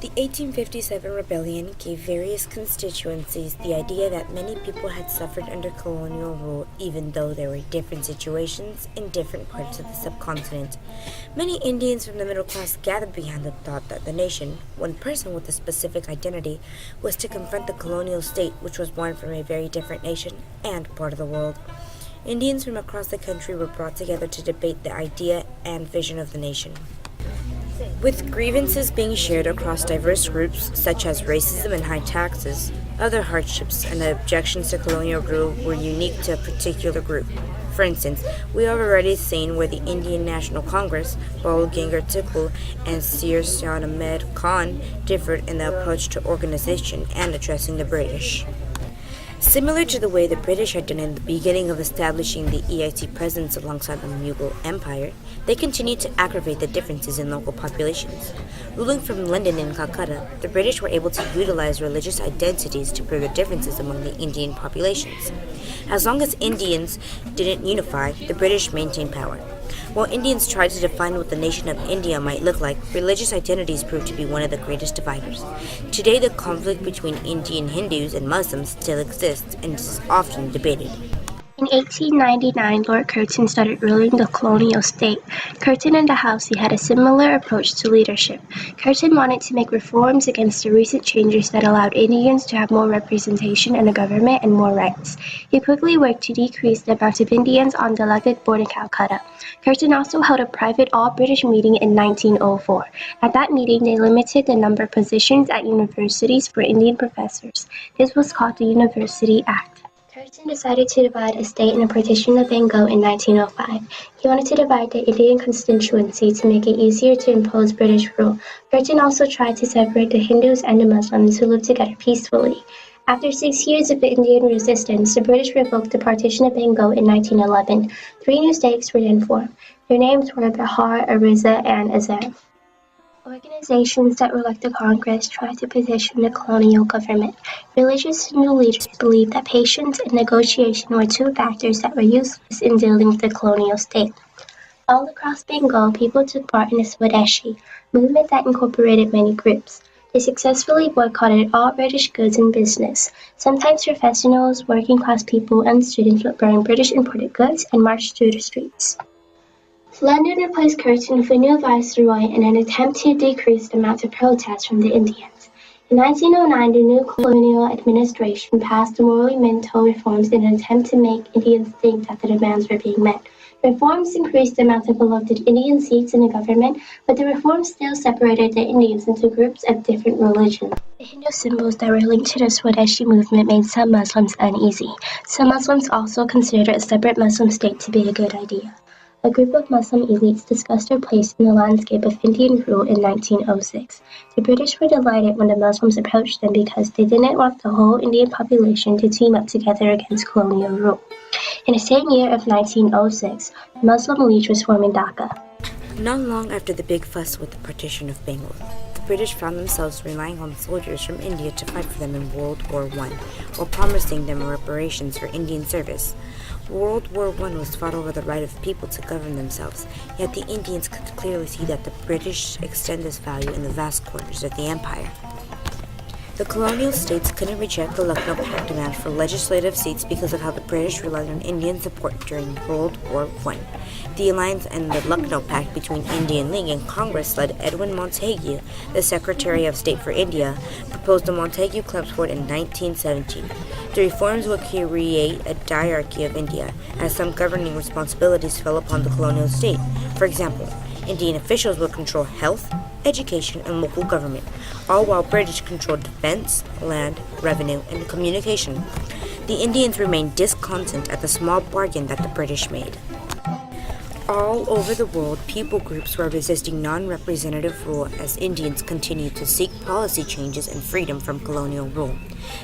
The 1857 rebellion gave various constituencies the idea that many people had suffered under colonial rule even though there were different situations in different parts of the subcontinent. Many Indians from the middle class gathered behind the thought that the nation, one person with a specific identity, was to confront the colonial state which was born from a very different nation and part of the world. Indians from across the country were brought together to debate the idea and vision of the nation. With grievances being shared across diverse groups such as racism and high taxes, other hardships and objections to colonial rule were unique to a particular group. For instance, we have already seen where the Indian National Congress, Bal Gangar Tickle, and Sir Khan differed in the approach to organization and addressing the British. Similar to the way the British had done in the beginning of establishing the EIC presence alongside the Mughal Empire, they continued to aggravate the differences in local populations. Ruling from London and Calcutta, the British were able to utilize religious identities to prove the differences among the Indian populations. As long as Indians didn't unify, the British maintained power. While Indians tried to define what the nation of India might look like, religious identities proved to be one of the greatest dividers. Today, the conflict between Indian Hindus and Muslims still exists and is often debated. In 1899, Lord Curzon started ruling the colonial state. Curzon and the House had a similar approach to leadership. Curzon wanted to make reforms against the recent changes that allowed Indians to have more representation in the government and more rights. He quickly worked to decrease the amount of Indians on the elected board in Calcutta. Curzon also held a private all-British meeting in 1904. At that meeting, they limited the number of positions at universities for Indian professors. This was called the University Act. Curzon decided to divide a state in a partition of Bengal in 1905. He wanted to divide the Indian constituency to make it easier to impose British rule. Curzon also tried to separate the Hindus and the Muslims who lived together peacefully. After 6 years of Indian resistance, the British revoked the partition of Bengal in 1911. 3 new states were then formed. Their names were Bihar, Orissa, and Assam. Organizations that were like the Congress tried to petition the colonial government. Religious Hindu leaders believed that patience and negotiation were two factors that were useless in dealing with the colonial state. All across Bengal, people took part in the Swadeshi movement that incorporated many groups. They successfully boycotted all British goods and business. Sometimes professionals, working-class people, and students would burn British imported goods and march through the streets. London replaced Curzon with a new viceroy in an attempt to decrease the amount of protests from the Indians. In 1909, the new colonial administration passed the monumental reforms in an attempt to make Indians think that the demands were being met. Reforms increased the amount of elected Indian seats in the government, but the reforms still separated the Indians into groups of different religions. The Hindu symbols that were linked to the Swadeshi movement made some Muslims uneasy. Some Muslims also considered a separate Muslim state to be a good idea. A group of Muslim elites discussed their place in the landscape of Indian rule in 1906. The British were delighted when the Muslims approached them because they didn't want the whole Indian population to team up together against colonial rule. In the same year of 1906, the Muslim League was formed in Dhaka. Not long after the big fuss with the partition of Bengal, the British found themselves relying on soldiers from India to fight for them in World War I, while promising them reparations for Indian service. World War I was fought over the right of people to govern themselves, yet the Indians could clearly see that the British extend this value in the vast quarters of the empire. The colonial states couldn't reject the Lucknow Pact demand for legislative seats because of how the British relied on Indian support during World War I. The alliance and the Lucknow Pact between Indian League and Congress-led Edwin Montagu, the Secretary of State for India, proposed the Montagu-Clements Accord in 1917. The reforms would create a diarchy of India, as some governing responsibilities fell upon the colonial state. For example, Indian officials would control health, education, and local government, all while British controlled defense, land, revenue, and communication. The Indians remained discontent at the small bargain that the British made. All over the world, people groups were resisting non-representative rule as Indians continued to seek policy changes and freedom from colonial rule.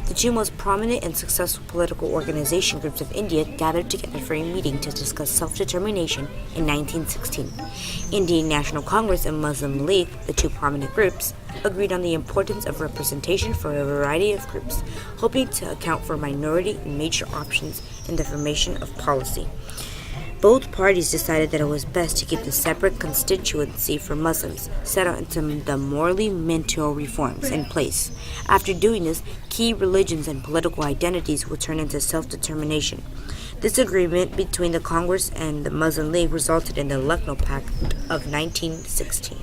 The two most prominent and successful political organization groups of India gathered together for a meeting to discuss self-determination in 1916. Indian National Congress and Muslim League, the two prominent groups, agreed on the importance of representation for a variety of groups, hoping to account for minority and major options in the formation of policy. Both parties decided that it was best to keep the separate constituency for Muslims, set out into the monumental reforms in place. After doing this, key religions and political identities would turn into self-determination. This agreement between the Congress and the Muslim League resulted in the Lucknow Pact of 1916.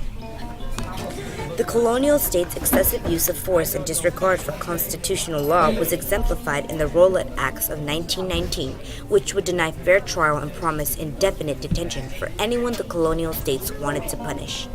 The colonial state's excessive use of force and disregard for constitutional law was exemplified in the Rowlatt Acts of 1919, which would deny fair trial and promise indefinite detention for anyone the colonial states wanted to punish.